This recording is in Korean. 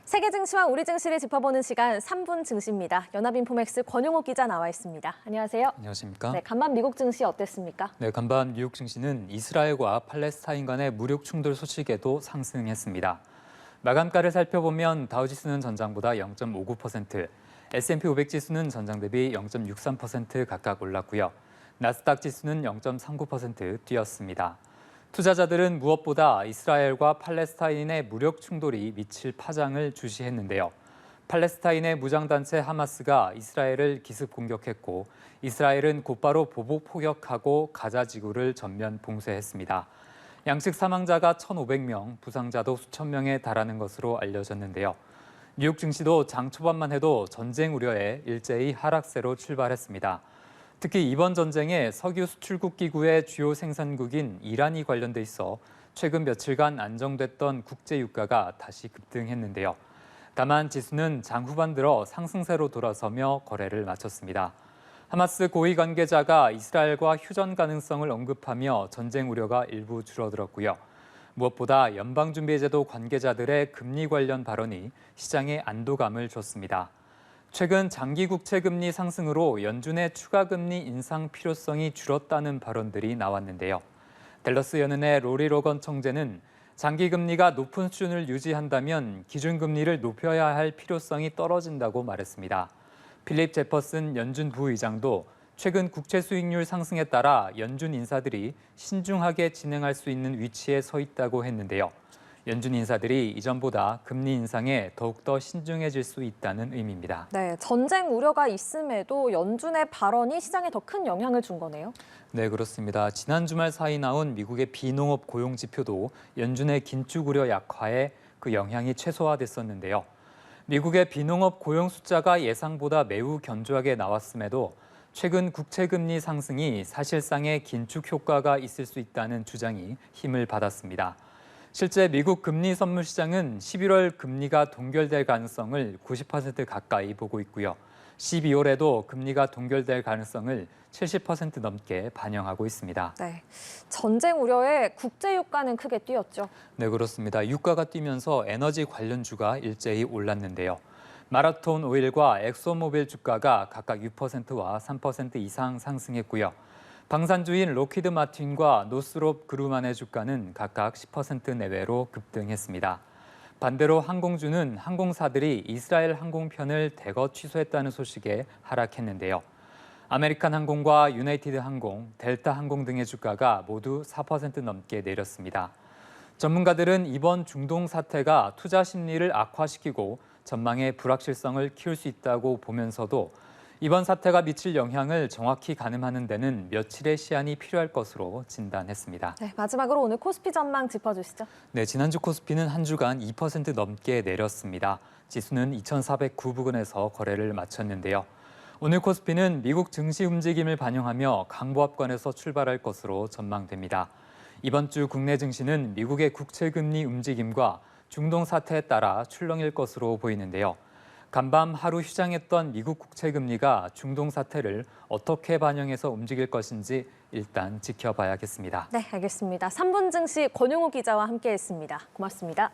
세계 증시와 우리 증시를 짚어보는 시간 3분 증시입니다. 연합인포맥스 권용욱 기자 나와 있습니다. 안녕하세요. 안녕하십니까? 네, 간밤 미국 증시 어땠습니까? 네, 간밤 뉴욕 증시는 이스라엘과 팔레스타인 간의 무력 충돌 소식에도 상승했습니다. 마감가를 살펴보면 다우지수는 전장보다 0.59%, S&P 500 지수는 전장 대비 0.63% 각각 올랐고요. 나스닥 지수는 0.39% 뛰었습니다. 투자자들은 무엇보다 이스라엘과 팔레스타인의 무력 충돌이 미칠 파장을 주시했는데요. 팔레스타인의 무장단체 하마스가 이스라엘을 기습 공격했고 이스라엘은 곧바로 보복 포격하고 가자 지구를 전면 봉쇄했습니다. 양측 사망자가 1,500명, 부상자도 수천 명에 달하는 것으로 알려졌는데요. 뉴욕 증시도 장 초반만 해도 전쟁 우려에 일제히 하락세로 출발했습니다. 특히 이번 전쟁에 석유 수출국 기구의 주요 생산국인 이란이 관련돼 있어 최근 며칠간 안정됐던 국제 유가가 다시 급등했는데요. 다만 지수는 장 후반 들어 상승세로 돌아서며 거래를 마쳤습니다. 하마스 고위 관계자가 이스라엘과 휴전 가능성을 언급하며 전쟁 우려가 일부 줄어들었고요. 무엇보다 연방준비제도 관계자들의 금리 관련 발언이 시장에 안도감을 줬습니다. 최근 장기 국채 금리 상승으로 연준의 추가 금리 인상 필요성이 줄었다는 발언들이 나왔는데요. 댈러스 연은의 로리 로건 총재는 장기 금리가 높은 수준을 유지한다면 기준금리를 높여야 할 필요성이 떨어진다고 말했습니다. 필립 제퍼슨 연준 부의장도 최근 국채 수익률 상승에 따라 연준 인사들이 신중하게 진행할 수 있는 위치에 서 있다고 했는데요. 연준 인사들이 이전보다 금리 인상에 더욱더 신중해질 수 있다는 의미입니다. 네, 전쟁 우려가 있음에도 연준의 발언이 시장에 더 큰 영향을 준 거네요. 네, 그렇습니다. 지난 주말 사이 나온 미국의 비농업 고용 지표도 연준의 긴축 우려 약화에 그 영향이 최소화됐었는데요. 미국의 비농업 고용 숫자가 예상보다 매우 견조하게 나왔음에도 최근 국채 금리 상승이 사실상의 긴축 효과가 있을 수 있다는 주장이 힘을 받았습니다. 실제 미국 금리 선물 시장은 11월 금리가 동결될 가능성을 90% 가까이 보고 있고요. 12월에도 금리가 동결될 가능성을 70% 넘게 반영하고 있습니다. 네, 전쟁 우려에 국제 유가는 크게 뛰었죠. 네, 그렇습니다. 유가가 뛰면서 에너지 관련주가 일제히 올랐는데요. 마라톤 오일과 엑소모빌 주가가 각각 6%와 3% 이상 상승했고요. 방산주인 로키드 마틴과 노스롭 그루만의 주가는 각각 10% 내외로 급등했습니다. 반대로 항공주는 항공사들이 이스라엘 항공편을 대거 취소했다는 소식에 하락했는데요. 아메리칸 항공과 유나이티드 항공, 델타 항공 등의 주가가 모두 4% 넘게 내렸습니다. 전문가들은 이번 중동 사태가 투자 심리를 악화시키고 전망의 불확실성을 키울 수 있다고 보면서도 이번 사태가 미칠 영향을 정확히 가늠하는 데는 며칠의 시한이 필요할 것으로 진단했습니다. 네, 마지막으로 오늘 코스피 전망 짚어주시죠. 네, 지난주 코스피는 한 주간 2% 넘게 내렸습니다. 지수는 2,409부근에서 거래를 마쳤는데요. 오늘 코스피는 미국 증시 움직임을 반영하며 강보합권에서 출발할 것으로 전망됩니다. 이번 주 국내 증시는 미국의 국채 금리 움직임과 중동 사태에 따라 출렁일 것으로 보이는데요. 간밤 하루 휴장했던 미국 국채 금리가 중동 사태를 어떻게 반영해서 움직일 것인지 일단 지켜봐야겠습니다. 네, 알겠습니다. 3분 증시 권용욱 기자와 함께했습니다. 고맙습니다.